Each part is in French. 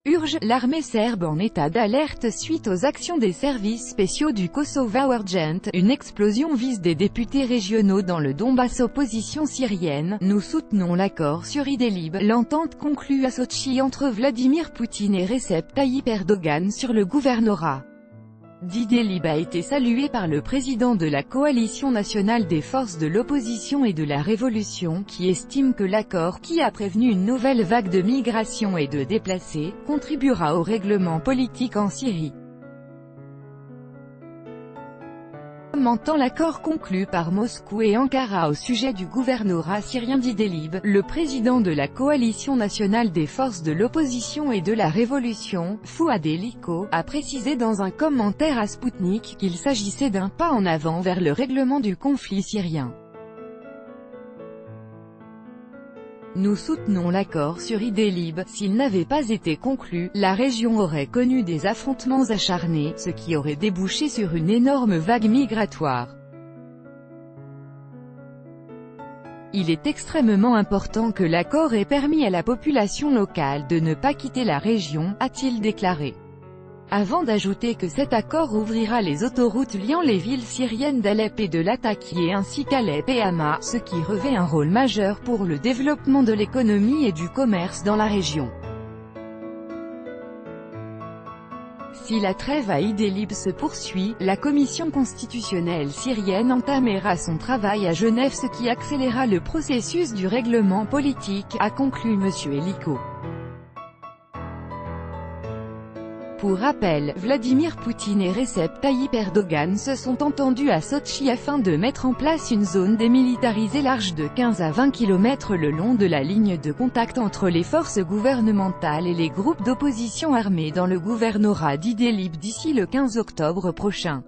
Urge, l'armée serbe en état d'alerte suite aux actions des services spéciaux du Kosovo Urgent. Une explosion vise des députés régionaux dans le Donbass. Opposition syrienne. Nous soutenons l'accord sur Idlib. L'entente conclue à Sotchi entre Vladimir Poutine et Recep Tayyip Erdogan sur le gouvernorat d'Idlib a été salué par le président de la Coalition nationale des forces de l'opposition et de la révolution, qui estime que l'accord, qui a prévenu une nouvelle vague de migration et de déplacés, contribuera au règlement politique en Syrie. Commentant l'accord conclu par Moscou et Ankara au sujet du gouvernorat syrien d'Idlib, le président de la Coalition nationale des forces de l'opposition et de la révolution, Fouad Eliko, a précisé dans un commentaire à Sputnik qu'il s'agissait d'un pas en avant vers le règlement du conflit syrien. Nous soutenons l'accord sur Idlib. S'il n'avait pas été conclu, la région aurait connu des affrontements acharnés, ce qui aurait débouché sur une énorme vague migratoire. Il est extrêmement important que l'accord ait permis à la population locale de ne pas quitter la région, a-t-il déclaré. Avant d'ajouter que cet accord ouvrira les autoroutes liant les villes syriennes d'Alep et de Latakia ainsi qu'Alep et Hama, ce qui revêt un rôle majeur pour le développement de l'économie et du commerce dans la région. Si la trêve à Idlib se poursuit, la commission constitutionnelle syrienne entamera son travail à Genève, ce qui accélérera le processus du règlement politique, a conclu M. Eliko. Pour rappel, Vladimir Poutine et Recep Tayyip Erdogan se sont entendus à Sotchi afin de mettre en place une zone démilitarisée large de 15 à 20 km le long de la ligne de contact entre les forces gouvernementales et les groupes d'opposition armés dans le gouvernorat d'Idlib d'ici le 15 octobre prochain.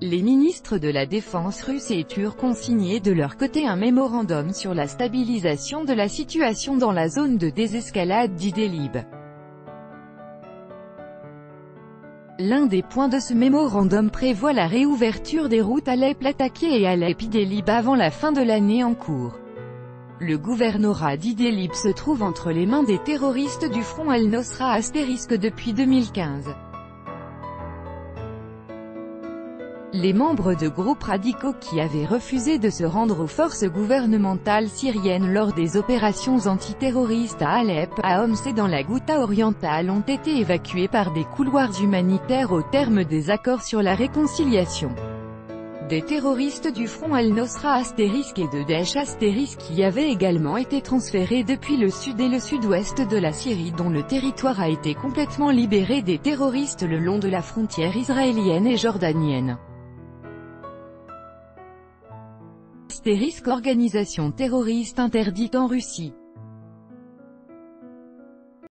Les ministres de la Défense russes et turcs ont signé de leur côté un mémorandum sur la stabilisation de la situation dans la zone de désescalade d'Idlib. L'un des points de ce mémorandum prévoit la réouverture des routes Alep-Latakia et Alep-Idlib avant la fin de l'année en cours. Le gouvernorat d'Idlib se trouve entre les mains des terroristes du Front Al-Nosra * depuis 2015. Les membres de groupes radicaux qui avaient refusé de se rendre aux forces gouvernementales syriennes lors des opérations antiterroristes à Alep, à Homs et dans la Ghouta orientale ont été évacués par des couloirs humanitaires au terme des accords sur la réconciliation. Des terroristes du Front Al-Nosra * et de Daesh * qui avaient également été transférés depuis le sud et le sud-ouest de la Syrie, dont le territoire a été complètement libéré des terroristes le long de la frontière israélienne et jordanienne. Organisation terroriste interdite en Russie.